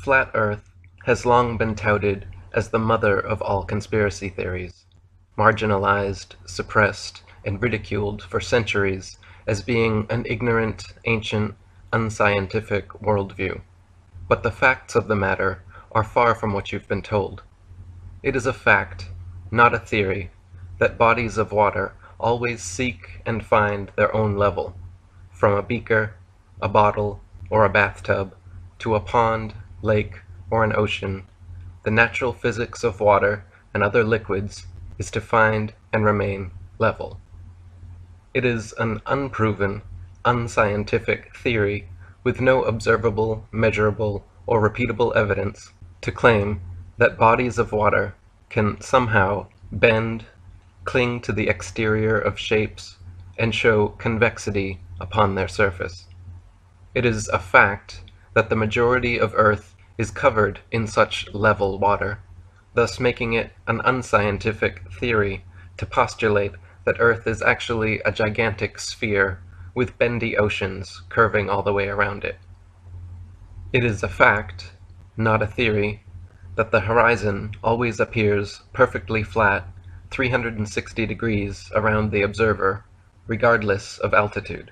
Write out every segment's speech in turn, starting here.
flat Earth has long been touted as the mother of all conspiracy theories, marginalized, suppressed, and ridiculed for centuries as being an ignorant, ancient, unscientific worldview. But the facts of the matter are far from what you've been told. It is a fact, not a theory, that bodies of water always seek and find their own level, from a beaker, a bottle, or a bathtub, to a pond, lake, or an ocean. The natural physics of water and other liquids is to find and remain level. It is an unproven, unscientific theory with no observable, measurable, or repeatable evidence to claim that bodies of water can somehow bend, cling to the exterior of shapes, and show convexity upon their surface. It is a fact that the majority of Earth is covered in such level water, thus making it an unscientific theory to postulate that Earth is actually a gigantic sphere with bendy oceans curving all the way around it. It is a fact, not a theory, that the horizon always appears perfectly flat 360 degrees around the observer, regardless of altitude.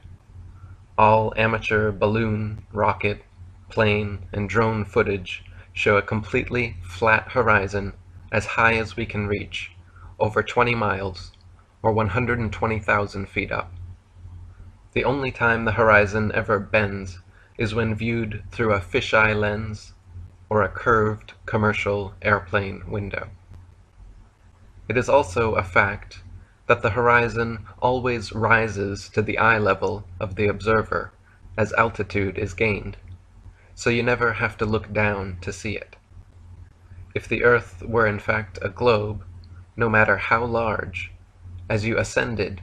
All amateur balloon, rocket, plane, and drone footage show a completely flat horizon as high as we can reach, over 20 miles, or 120,000 feet up. The only time the horizon ever bends is when viewed through a fisheye lens or a curved commercial airplane window. It is also a fact that the horizon always rises to the eye level of the observer as altitude is gained, so you never have to look down to see it. If the Earth were in fact a globe, no matter how large, as you ascended,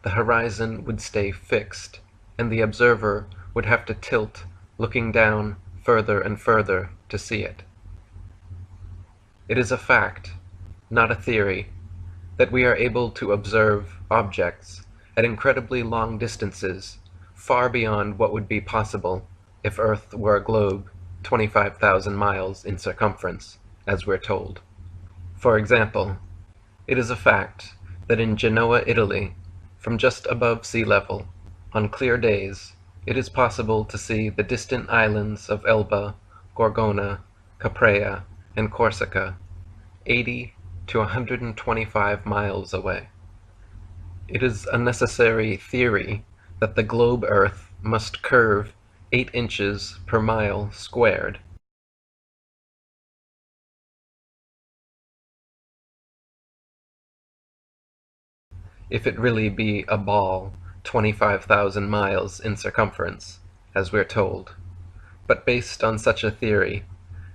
the horizon would stay fixed, and the observer would have to tilt, looking down further and further to see it. It is a fact, not a theory, that we are able to observe objects at incredibly long distances, far beyond what would be possible if Earth were a globe 25,000 miles in circumference, as we're told. For example, it is a fact that in Genoa, Italy, from just above sea level, on clear days, it is possible to see the distant islands of Elba, Gorgona, Caprea, and Corsica, 80 to 125 miles away. It is a necessary theory that the globe Earth must curve 8 inches per mile squared. If it really be a ball 25,000 miles in circumference, as we're told. But based on such a theory,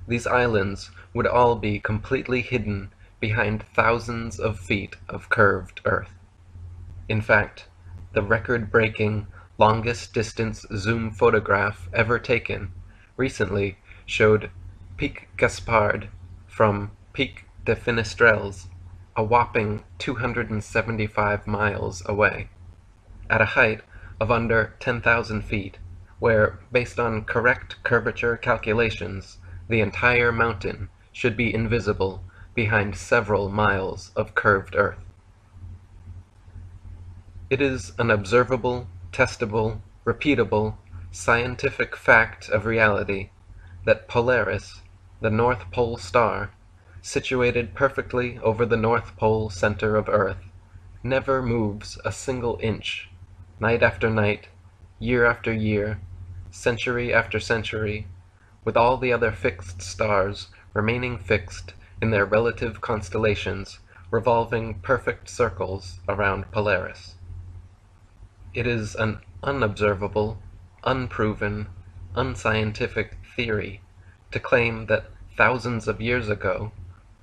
these islands would all be completely hidden behind thousands of feet of curved Earth. In fact, the record-breaking longest distance zoom photograph ever taken recently showed Pic Gaspard from Pic de Finestrelles, a whopping 275 miles away, at a height of under 10,000 feet, where, based on correct curvature calculations, the entire mountain should be invisible behind several miles of curved Earth. It is an observable, testable, repeatable, scientific fact of reality that Polaris, the North Pole star, situated perfectly over the North Pole center of Earth, never moves a single inch, night after night, year after year, century after century, with all the other fixed stars remaining fixed in their relative constellations, revolving perfect circles around Polaris. It is an unobservable, unproven, unscientific theory to claim that thousands of years ago,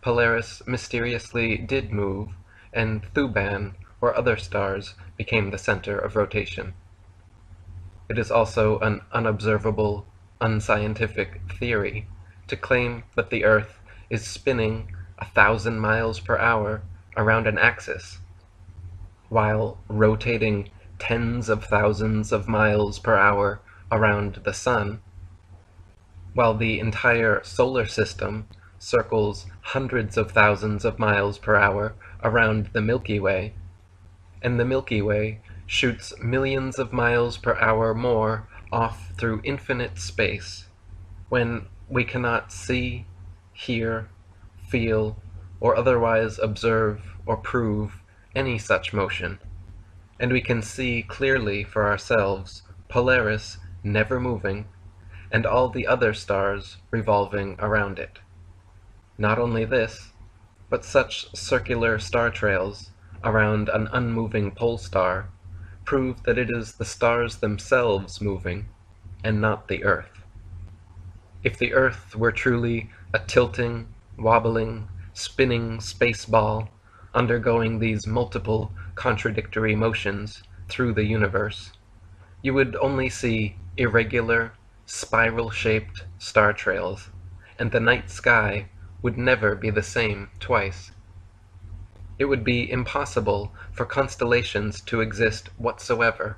Polaris mysteriously did move, and Thuban or other stars became the center of rotation. It is also an unobservable, unscientific theory to claim that the Earth is spinning 1,000 miles per hour around an axis, while rotating tens of thousands of miles per hour around the Sun. while the entire solar system circles hundreds of thousands of miles per hour around the Milky Way, and the Milky Way shoots millions of miles per hour more off through infinite space, when we cannot see, hear, feel, or otherwise observe or prove any such motion, and we can see clearly for ourselves Polaris never moving, and all the other stars revolving around it. Not only this, but such circular star trails around an unmoving pole star prove that it is the stars themselves moving, and not the Earth. If the Earth were truly a tilting, wobbling, spinning space ball undergoing these multiple contradictory motions through the universe, you would only see irregular, spiral-shaped star trails, and the night sky would never be the same twice. It would be impossible for constellations to exist whatsoever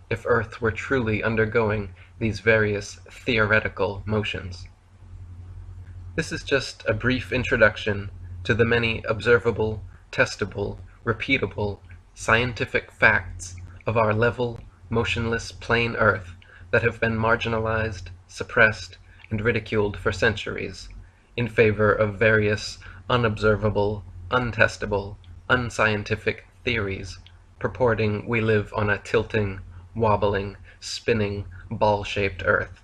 if Earth were truly undergoing these various theoretical motions. This is just a brief introduction to the many observable, testable, repeatable, scientific facts of our level, motionless plain Earth that have been marginalized, suppressed, and ridiculed for centuries, in favor of various unobservable, untestable, unscientific theories purporting we live on a tilting, wobbling, spinning, ball-shaped Earth.